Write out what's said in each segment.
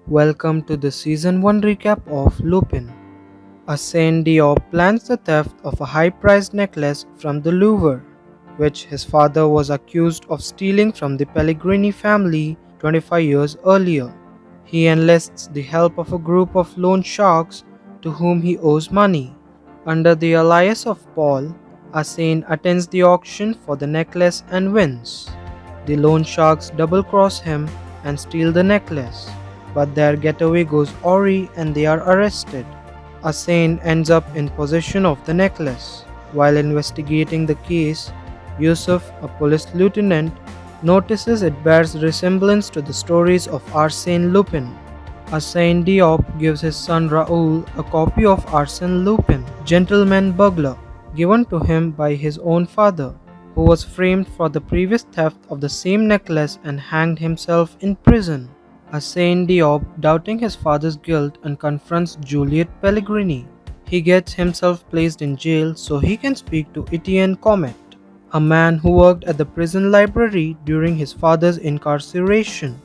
Welcome to the Season 1 recap of Lupin. Arsène Diop plans the theft of a high-priced necklace from the Louvre, which his father was accused of stealing from the Pellegrini family 25 years earlier. He enlists the help of a group of loan sharks to whom he owes money. Under the alias of Paul, Arsène attends the auction for the necklace and wins. The loan sharks double-cross him and steal the necklace, but their getaway goes awry and they are arrested. Arsène ends up in possession of the necklace. While investigating the case, Yusuf, a police lieutenant, notices it bears resemblance to the stories of Arsène Lupin. Arsène Diop gives his son Raoul a copy of Arsène Lupin, Gentleman Burglar, given to him by his own father, who was framed for the previous theft of the same necklace and hanged himself in prison. Arsène Diop, doubting his father's guilt, and confronts Juliette Pellegrini. He gets himself placed in jail so he can speak to Etienne Comet, a man who worked at the prison library during his father's incarceration.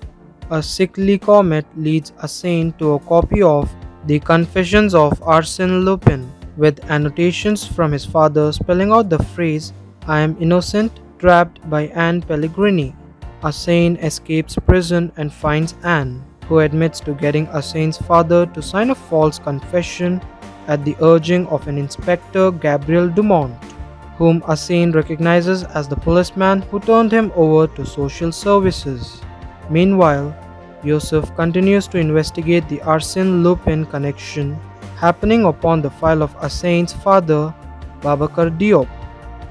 A sickly Comet leads Arsène to a copy of The Confessions of Arsène Lupin, with annotations from his father spelling out the phrase "I am innocent, trapped by Anne Pellegrini." Arsène escapes prison and finds Anne, who admits to getting Arsène's father to sign a false confession at the urging of an Inspector Gabriel Dumont, whom Arsène recognizes as the policeman who turned him over to social services. Meanwhile, Yusuf continues to investigate the Arsène Lupin connection happening upon the file of Arsène's father, Babacar Diop.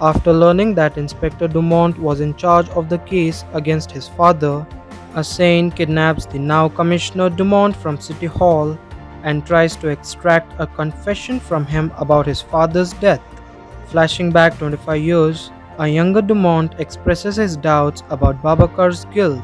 After learning that Inspector Dumont was in charge of the case against his father, Arsène kidnaps the now Commissioner Dumont from City Hall and tries to extract a confession from him about his father's death. Flashing back 25 years, a younger Dumont expresses his doubts about Babacar's guilt.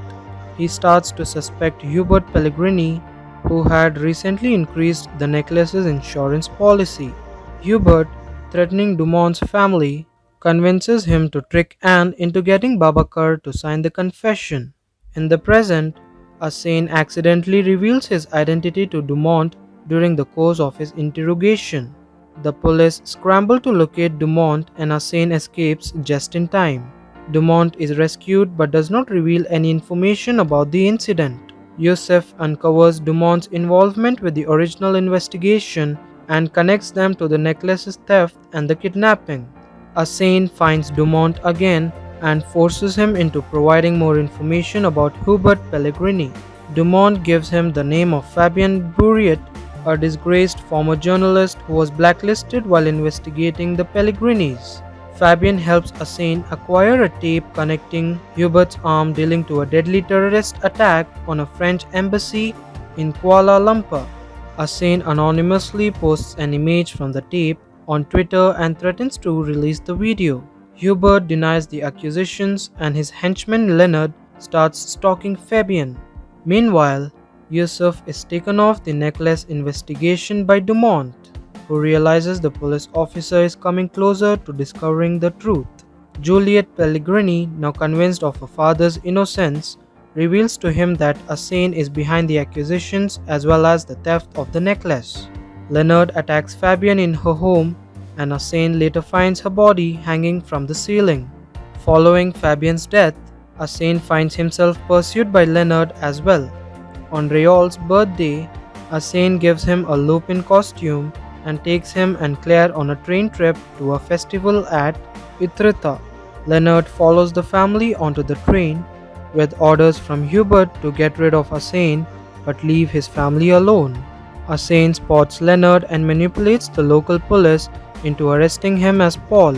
He starts to suspect Hubert Pellegrini, who had recently increased the necklace's insurance policy. Hubert, threatening Dumont's family, convinces him to trick Anne into getting Babacar to sign the confession. In the present, Arsène accidentally reveals his identity to Dumont during the course of his interrogation. The police scramble to locate Dumont and Arsène escapes just in time. Dumont is rescued but does not reveal any information about the incident. Yusuf uncovers Dumont's involvement with the original investigation and connects them to the necklace's theft and the kidnapping. Arsène finds Dumont again and forces him into providing more information about Hubert Pellegrini. Dumont gives him the name of Fabien Bouriet, a disgraced former journalist who was blacklisted while investigating the Pellegrinis. Fabien helps Arsène acquire a tape connecting Hubert's arm dealing to a deadly terrorist attack on a French embassy in Kuala Lumpur. Arsène anonymously posts an image from the tape on Twitter and threatens to release the video. Hubert denies the accusations and his henchman Leonard starts stalking Fabien. Meanwhile, Yusuf is taken off the necklace investigation by Dumont, who realizes the police officer is coming closer to discovering the truth. Juliette Pellegrini, now convinced of her father's innocence, reveals to him that Arsène is behind the accusations as well as the theft of the necklace. Leonard attacks Fabien in her home, and Arsène later finds her body hanging from the ceiling. Following Fabien's death, Arsène finds himself pursued by Leonard as well. On Raoul's birthday, Arsène gives him a Lupin costume and takes him and Claire on a train trip to a festival at Ithrita. Leonard follows the family onto the train, with orders from Hubert to get rid of Arsène but leave his family alone. Arsène spots Leonard and manipulates the local police into arresting him as Paul.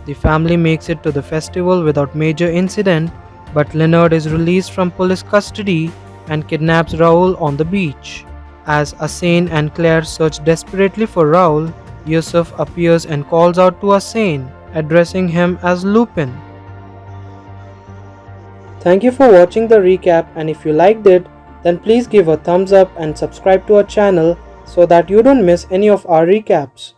The family makes it to the festival without major incident, but Leonard is released from police custody and kidnaps Raoul on the beach. As Arsène and Claire search desperately for Raoul, Yusuf appears and calls out to Arsène, addressing him as Lupin. Thank you for watching the recap, and if you liked it, then please give a thumbs up and subscribe to our channel so that you don't miss any of our recaps.